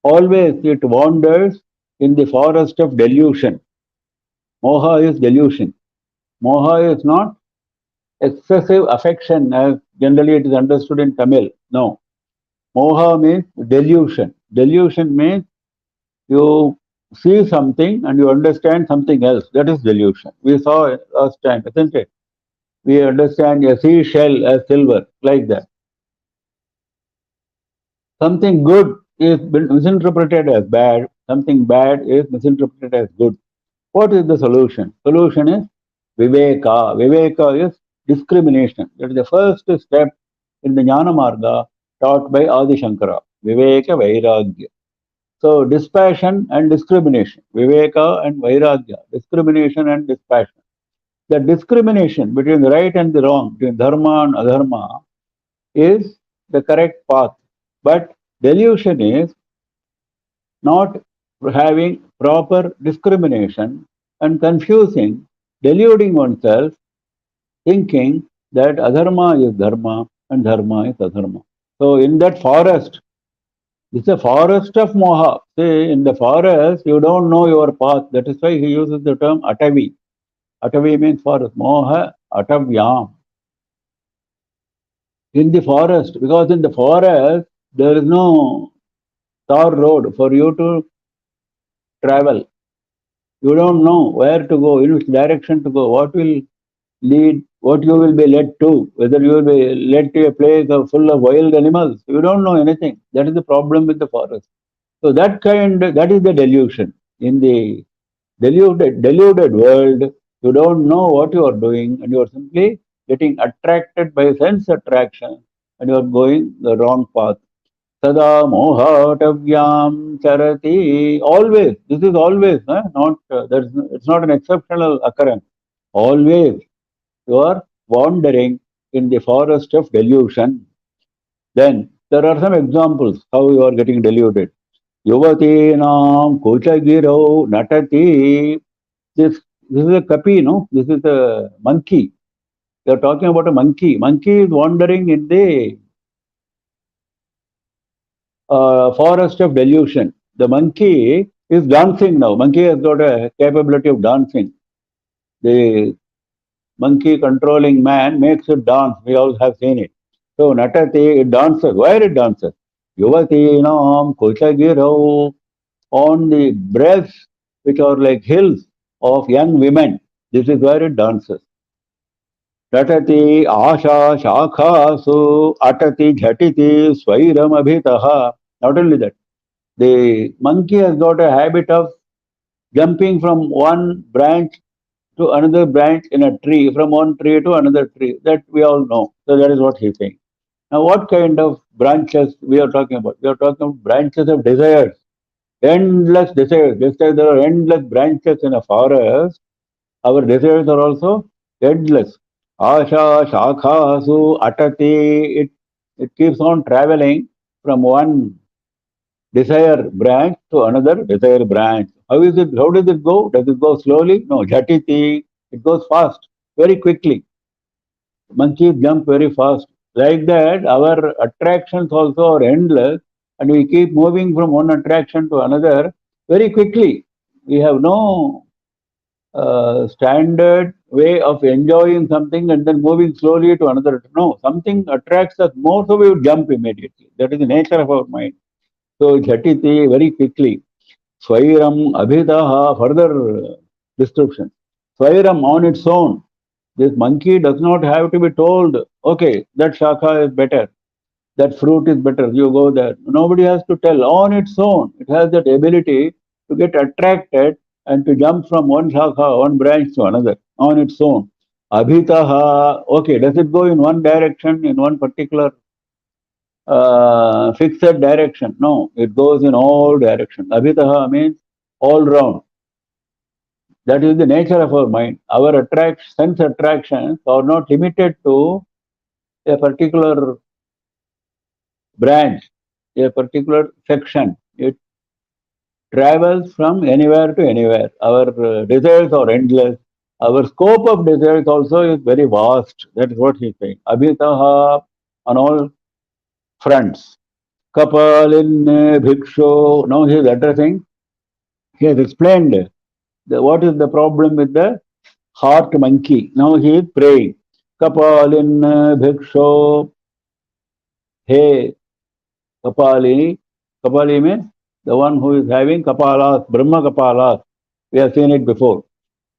Always it wanders in the forest of delusion. Moha is delusion. Moha is not excessive affection as generally it is understood in Tamil. No. Moha means delusion. Delusion means you see something and you understand something else. That is delusion. We saw last time, isn't it? We understand a seashell as silver, like that. Something good is misinterpreted as bad. Something bad is misinterpreted as good. What is the solution? Solution is Viveka. Viveka is discrimination. That is the first step in the Jnana Marga taught by Adi Shankara. Viveka Vairagya. So dispassion and discrimination. Viveka and Vairagya. Discrimination and dispassion. The discrimination between the right and the wrong, between dharma and adharma, is the correct path. But delusion is not having proper discrimination and confusing, deluding oneself, thinking that adharma is dharma and dharma is adharma. So in that forest, it's a forest of moha. See, in the forest, you don't know your path. That is why he uses the term atavi. Atavi means forest. Moha atavyam. In the forest, because in the forest, there is no tar road for you to travel. You don't know where to go, in which direction to go, what will lead, what you will be led to, whether you will be led to a place full of wild animals. You don't know anything. That is the problem with the forest. So that is the delusion. In the deluded world, you don't know what you are doing and you are simply getting attracted by sense attraction and you are going the wrong path. Sada mohatavyam charati. Always, this is always, not it's not an exceptional occurrence. Always you are wandering in the forest of delusion. Then there are some examples how you are getting deluded. Yuvatinam kuchagiro natati. This is a kapi, no? This is a monkey. You are talking about a monkey. Monkey is wandering in the forest of delusion. The monkey is dancing now. Monkey has got a capability of dancing. The monkey controlling man makes it dance. We all have seen it. So natati, it dances. Where it dances? Yuvatinam kuchagiro, on the breasts which are like hills of young women. This is where it dances. Tatati asha shakhasu atati jhatiti swairam abhitaha. Not only that, the monkey has got a habit of jumping from one branch to another branch in a tree, from one tree to another tree. That we all know. So that is what he is saying. Now, what kind of branches we are talking about? We are talking about branches of desires, endless desires. Just as there are endless branches in a forest, our desires are also endless. Asha, shakhasu, atati, it keeps on traveling from one desire branch to another desire branch. How is it? How does it go? Does it go slowly? No, jhatiti. It goes fast, very quickly. Monkeys jump very fast. Like that, our attractions also are endless, and we keep moving from one attraction to another very quickly. We have no standard way of enjoying something and then moving slowly to another. No, something attracts us more, so we would jump immediately. That is the nature of our mind. So, jhatiti very quickly. Swairam abhidaha, further description. Swairam on its own. This monkey does not have to be told, okay, that shakha is better, that fruit is better, you go there. Nobody has to tell. On its own, it has that ability to get attracted and to jump from one shakha, one branch to another on its own. Abhitaha, okay, does it go in one direction, in one particular fixed direction? No, it goes in all directions. Abhitaha means all round. That is the nature of our mind. Our sense attractions are not limited to a particular branch, a particular section. It travels from anywhere to anywhere. Our desires are endless. Our scope of desires also is very vast. That is what he is saying. Abhitaha on all fronts. Kapalin bhiksho. Now he is addressing. He has explained what is the problem with the heart monkey. Now he is praying. Kapalin bhiksho. Hey, Kapali. Kapali means the one who is having Kapalas, Brahma Kapalas. We have seen it before.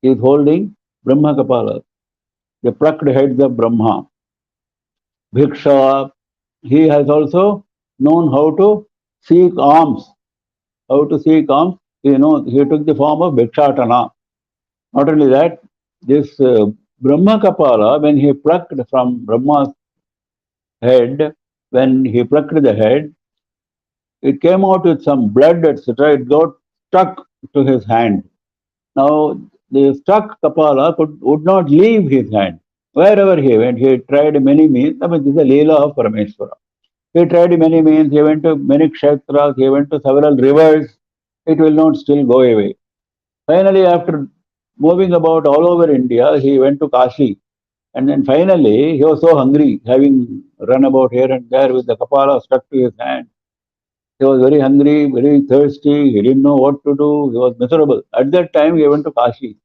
He is holding Brahma Kapalas, the plucked heads of Brahma. Bhiksha. He has also known how to seek alms. How to seek alms. He took the form of Bhikshatana. Not only that, this Brahma Kapala, when he plucked from Brahma's head, when he plucked the head, it came out with some blood, etc. It got stuck to his hand. Now, the stuck Kapala would not leave his hand. Wherever he went, he tried many means. I mean, this is a Leela of Parameshwara. He tried many means. He went to many kshetras. He went to several rivers. It will not still go away. Finally, after moving about all over India, he went to Kashi. And then finally, he was so hungry, having run about here and there with the Kapala stuck to his hand. He was very hungry, very thirsty. He didn't know what to do. He was miserable. At that time, he went to Kashi.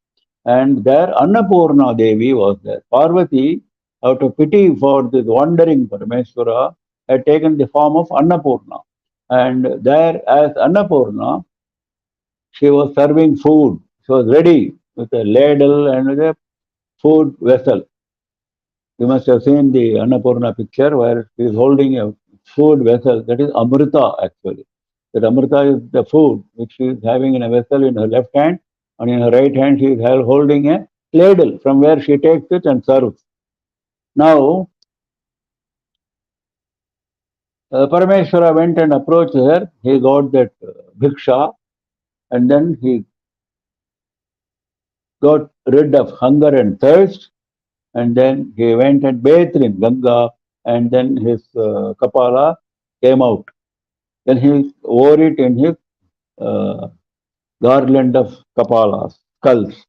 And there, Annapurna Devi was there. Parvati, out of pity for this wandering Parameshwara, had taken the form of Annapurna. And there, as Annapurna, she was serving food. She was ready with a ladle and with a food vessel. You must have seen the Annapurna picture where she is holding a food vessel. That is Amrita, actually. That Amrita is the food which she is having in a vessel in her left hand, and in her right hand she is holding a ladle from where she takes it and serves. Now, Parameshwara went and approached her. He got that bhiksha, and then he got rid of hunger and thirst, and then he went and bathed in Ganga, and then his kapala came out. Then he wore it in his garland of kapalas, skulls.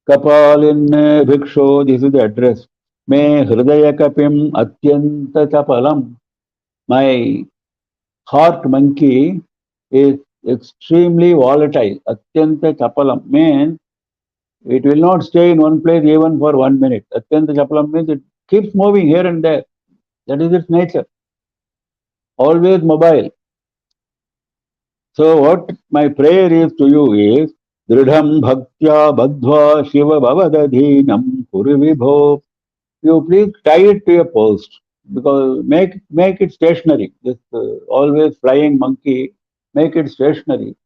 Kapalin bhiksho, this is the address. Me hridaya kapim atyanta chapalam. My heart monkey is extremely volatile. Atyanta chapalam means it will not stay in one place even for 1 minute. Atyanta chapalam means it keeps moving here and there. That is its nature. Always mobile. So what my prayer is to you is, Dridham Bhaktya Badhva Shiva Bhavadadhinam Kuru Vibho. You please tie it to a post, because make it stationary. This always flying monkey, make it stationary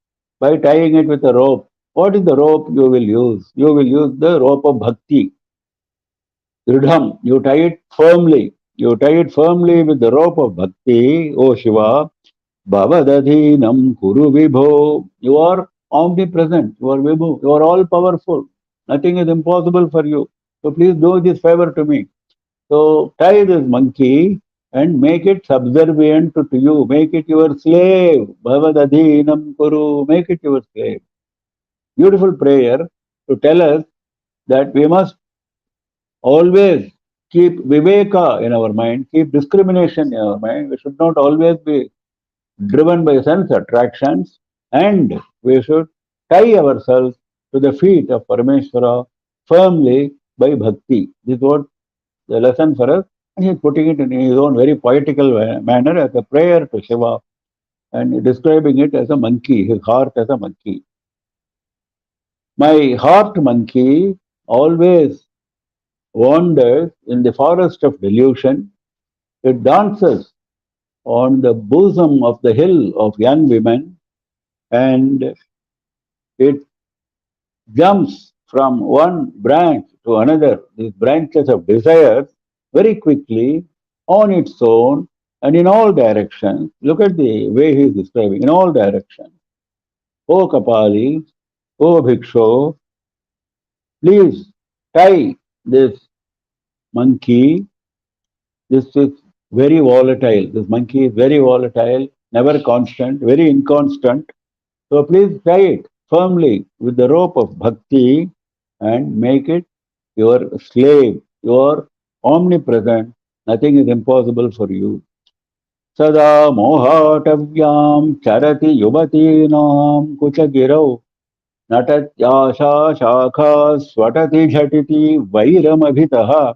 by tying it with a rope. What is the rope you will use? You will use the rope of bhakti. Dridham, you tie it firmly. You tie it firmly with the rope of bhakti, O Shiva. Bhavadadhinam Kuru Vibho. You are omnipresent. You are Vibhu. You are all powerful. Nothing is impossible for you. So please do this favor to me. So tie this monkey and make it subservient to you. Make it your slave. Bhavadadhinam kuru. Make it your slave. Beautiful prayer to tell us that we must always keep viveka in our mind, keep discrimination in our mind. We should not always be driven by sense attractions, and we should tie ourselves to the feet of Parameshwara firmly by bhakti. This is what the lesson for us. And he is putting it in his own very poetical manner as a prayer to Shiva and describing it as a monkey, his heart as a monkey. My heart monkey always wanders in the forest of delusion. It dances on the bosom of the hill of young women, and it jumps from one branch to another, these branches of desire, very quickly on its own and in all directions. Look at the way he is describing, in all directions. O Kapali, O Bhikshu, please tie this monkey. This is very volatile. This monkey is very volatile, never constant, very inconstant. So please tie it firmly with the rope of bhakti and make it your slave. You are omnipresent. Nothing is impossible for you. Sada mohatavyam charati yuvatinam kuchagirau natatyasha shakha swatati jhatiti vairamabhitaha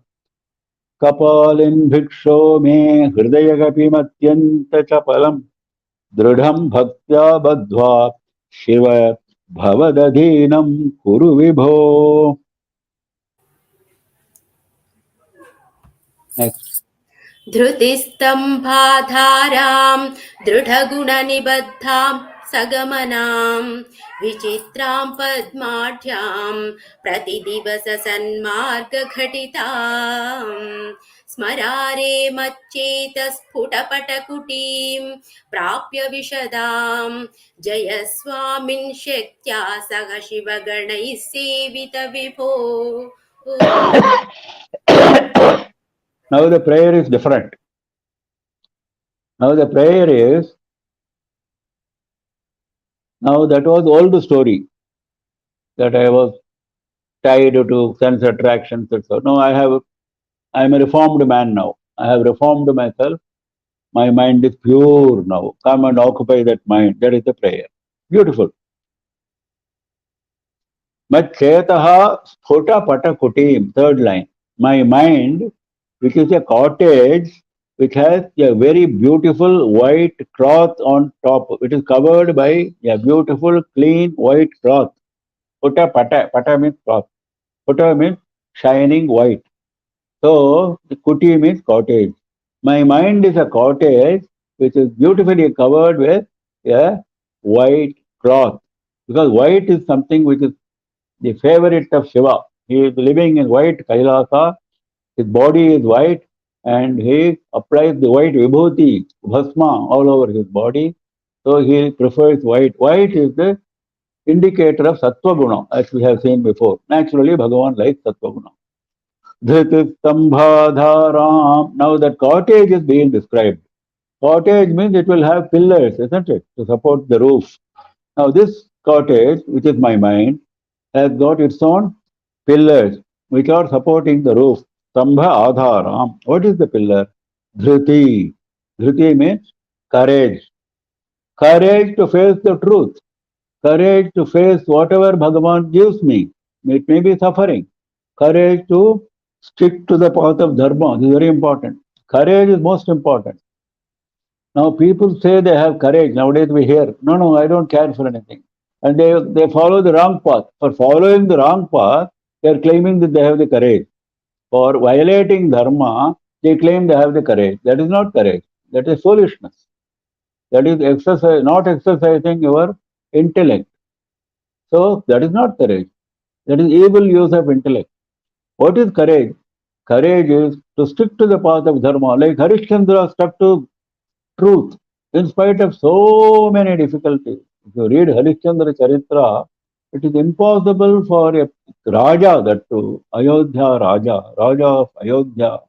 kapalin bhiksho me hridayagapi matyanta chapalam dridham bhaktya badhva shiva bhavadadhinam kuru vibho. Next. धृतिस्तम्भाधारां दृढगुणनिबद्धां सगमनां विचित्रां पद्माढ्यां प्रतिदिवससन्मार्गघटितां स्मरारे मच्चेतस्फुटपटकुटीं प्राप्य विशदां जयस्वामिन् शक्त्या सह शिवगणैः सेवितविभो. Now the prayer is different. Now the prayer is, now that was old story that I was tied to sense attractions and so. No, I am a reformed man now. I have reformed myself. My mind is pure now. Come and occupy that mind. That is the prayer. Beautiful. Machetaha sphuta pata kutim. Third line. My mind, which is a cottage, which has a very beautiful white cloth on top. It is covered by a beautiful clean white cloth. Putta pata. Pata means cloth. Putta means shining white. So the kuti means cottage. My mind is a cottage which is beautifully covered with a white cloth. Because white is something which is the favorite of Shiva. He is living in white Kailasa. His body is white and he applies the white vibhuti, bhasma, all over his body. So he prefers white. White is the indicator of Sattva Guna, as we have seen before. Naturally, Bhagavan likes Sattva Guna. Dhritistambhadharam. Now that cottage is being described. Cottage means it will have pillars, isn't it, to support the roof. Now this cottage, which is my mind, has got its own pillars which are supporting the roof. Stambha adharam. What is the pillar? Dhriti. Dhriti means courage. Courage to face the truth. Courage to face whatever Bhagavan gives me. It may be suffering. Courage to stick to the path of dharma. This is very important. Courage is most important. Now people say they have courage. Nowadays we hear, no, I don't care for anything. And they follow the wrong path. For following the wrong path, they are claiming that they have the courage. For violating dharma, they claim they have the courage. That is not courage. That is foolishness. That is exercise, not exercising your intellect. So that is not courage. That is evil use of intellect. What is courage? Courage is to stick to the path of dharma. Like Harishchandra stuck to truth in spite of so many difficulties. If you read Harishchandra Charitra, it is impossible for a Raja, that to Ayodhya Raja of Ayodhya,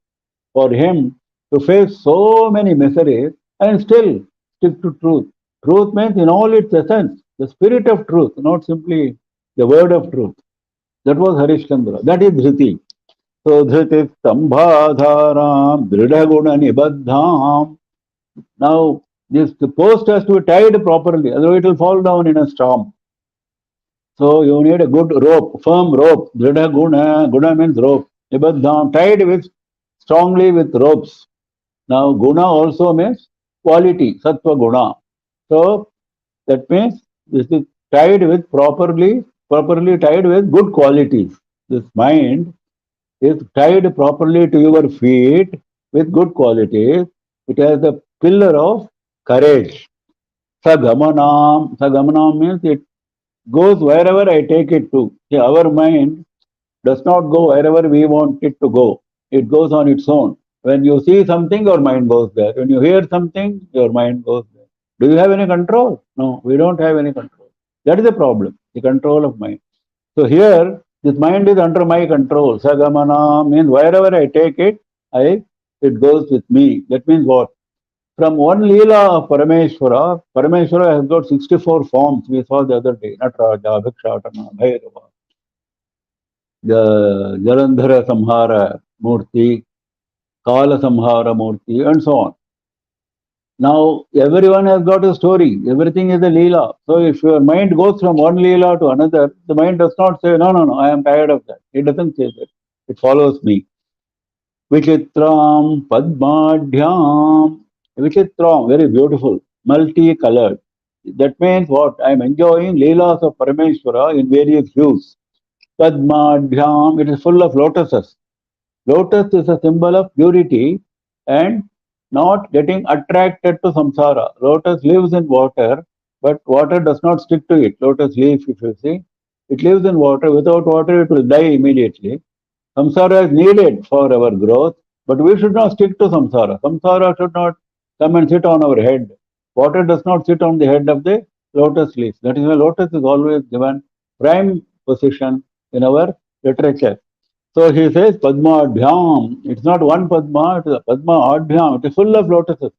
for him to face so many miseries and still stick to truth. Truth means in all its essence, the spirit of truth, not simply the word of truth. That was Harishchandra. That is Dhriti. So Dhriti Stambhadharam Dridhaguna Nibaddham. Now this the post has to be tied properly, otherwise it will fall down in a storm. So you need a good rope, firm rope. Dridha guna, guna means rope. Nibaddham, tied with strongly with ropes. Now guna also means quality, sattva guna. So that means this is tied with properly tied with good qualities. This mind is tied properly to your feet with good qualities. It has the pillar of courage. Sagamanam means it goes wherever I take it to. See, our mind does not go wherever we want it to go. It goes on its own. When you see something, your mind goes there. When you hear something, your mind goes there. Do you have any control? No, we don't have any control. That is the problem, the control of mind. So here, this mind is under my control. Sagamana means wherever I take it, it goes with me. That means what? From one Leela of Parameshwara, Parameshwara has got 64 forms we saw the other day. Nataraja, Bhikshatana, Bhairava, the Jalandhara Samhara Murti, Kala Samhara Murti, and so on. Now, everyone has got a story. Everything is a Leela. So, if your mind goes from one Leela to another, the mind does not say, no, I am tired of that. It doesn't say that. It follows me. Vichitram Padmadhyam. Vichitram, very beautiful, multicolored. That means what? I am enjoying Leelas of Parameshwara in various hues. Padmadhyam, it is full of lotuses. Lotus is a symbol of purity and not getting attracted to samsara. Lotus lives in water, but water does not stick to it. Lotus leaf, if you see, it lives in water. Without water, it will die immediately. Samsara is needed for our growth, but we should not stick to samsara. Samsara should not come and sit on our head. Water does not sit on the head of the lotus leaf. That is why lotus is always given prime position in our literature. So he says Padma Adhyam. It's not one Padma, it is a Padma Adhyam. It is full of lotuses.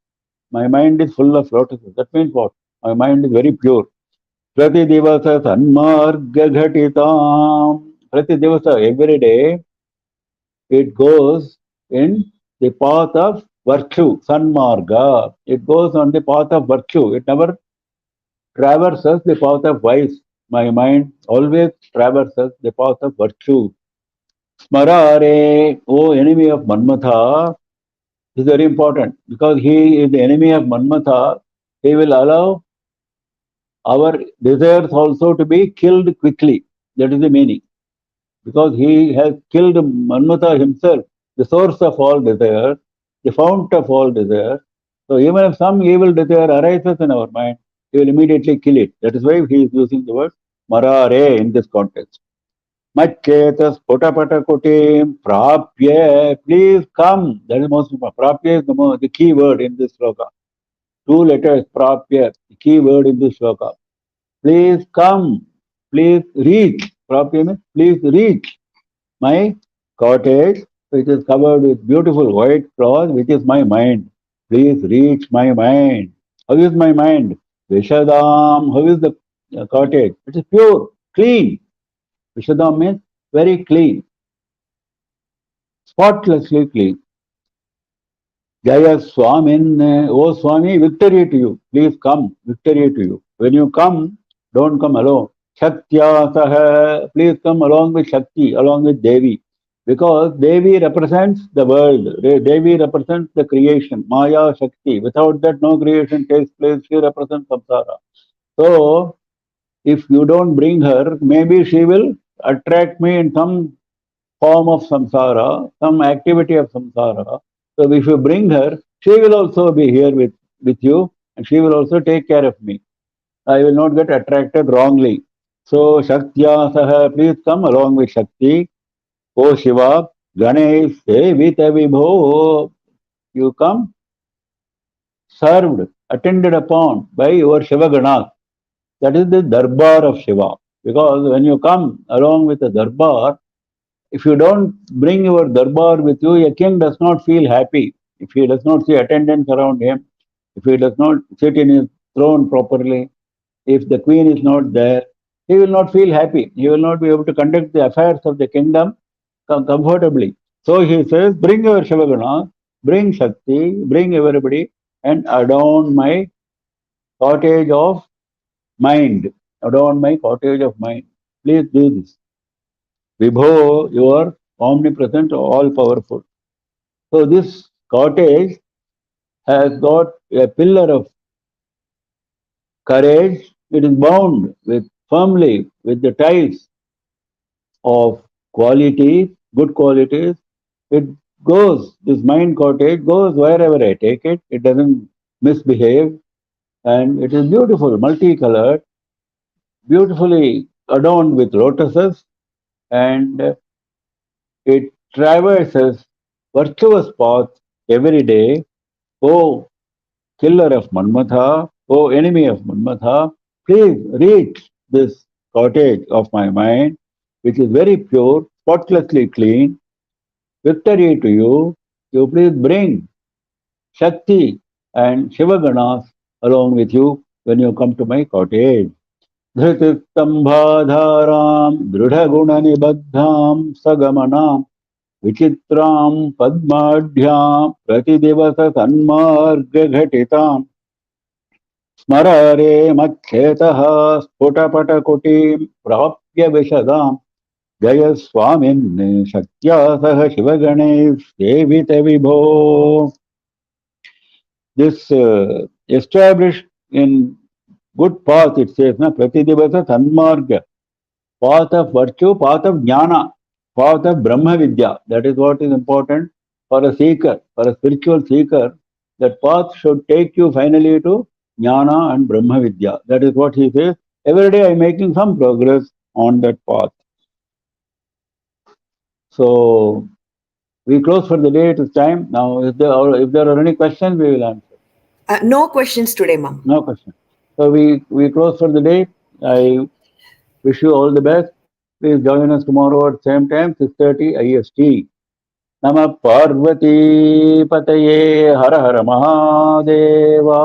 My mind is full of lotuses. That means what? My mind is very pure. Prati Divasa Sanmarga Ghatitam. Prati Divasa, every day, it goes in the path of virtue, Sanmarga. It goes on the path of virtue. It never traverses the path of vice. My mind always traverses the path of virtue. Smarare, O enemy of Manmatha, is very important because he is the enemy of Manmatha. He will allow our desires also to be killed quickly. That is the meaning. Because he has killed Manmatha himself, the source of all desires, the fount of all desires. So even if some evil desire arises in our mind, he will immediately kill it. That is why he is using the word marare in this context. Machetas Potapatakutim Prapya, please come. That is most important. Prapya is the key word in this sloka. 2 letters, Prapya, the key word in this sloka. Please come, please reach. Prapya means please reach my cottage, which is covered with beautiful white cloth, which is my mind. Please reach my mind. How is my mind? Vishadam, how is the cottage? It is pure, clean. Vishadam means very clean, spotlessly clean. Jaya Swamin, O Swami, victory to you. Please come, victory to you. When you come, don't come alone. Shaktya Saha, please come along with Shakti, along with Devi. Because Devi represents the world. Devi represents the creation, Maya Shakti. Without that, no creation takes place. She represents samsara. So, if you don't bring her, maybe she will attract me in some form of samsara, some activity of samsara. So if you bring her, she will also be here with you and she will also take care of me. I will not get attracted wrongly. So Shaktya Saha, please come along with Shakti. O Shiva, Ganesh, Sevita Vibho, you come served, attended upon by your Shiva Ganas. That is the darbar of Shiva. Because when you come along with the darbar, if you don't bring your darbar with you, a king does not feel happy. if he does not see attendants around him, if he does not sit in his throne properly, if the queen is not there, he will not feel happy. He will not be able to conduct the affairs of the kingdom comfortably. So he says, bring your Shivagana, bring Shakti, bring everybody and adorn my cottage of mind. Adorn my cottage of mind. Please do this. Vibho, you are omnipresent, all powerful. So this cottage has got a pillar of courage. It is bound with firmly with the ties of quality, good qualities. It goes, this mind cottage goes wherever I take it. It doesn't misbehave and it is beautiful, multicolored, beautifully adorned with lotuses and it traverses virtuous paths every day. Oh, killer of Manmatha, oh enemy of Manmatha, please reach this cottage of my mind, which is very pure, spotlessly clean. Victory to you. You please bring Shakti and Shivaganas along with you when you come to my cottage. धृतिस्तम्भाधारां दृढगुणनिबद्धां सगमनां विचित्रां पद्माढ्यां प्रतिदिवससन्मार्गघटितां स्मररे मच्छेतः स्फुटपटकुटीं प्राप्य विशदां जय स्वामिन् शक्त्या सह शिवगणैः सेवित विभो. This established in good path, it says, na pratidivasa sanmarga, path of virtue, path of jnana, path of Brahma Vidya. That is what is important for a seeker, for a spiritual seeker. That path should take you finally to jnana and Brahma Vidya. That is what he says. Every day I am making some progress on that path. So we close for the day. It is time. Now, if there are any questions, we will answer. No questions today, ma'am. No questions. So we close for the day. I wish you all the best. Please join us tomorrow at same time, 6:30 IST. Namah Parvati Pataye Har Har Mahadeva.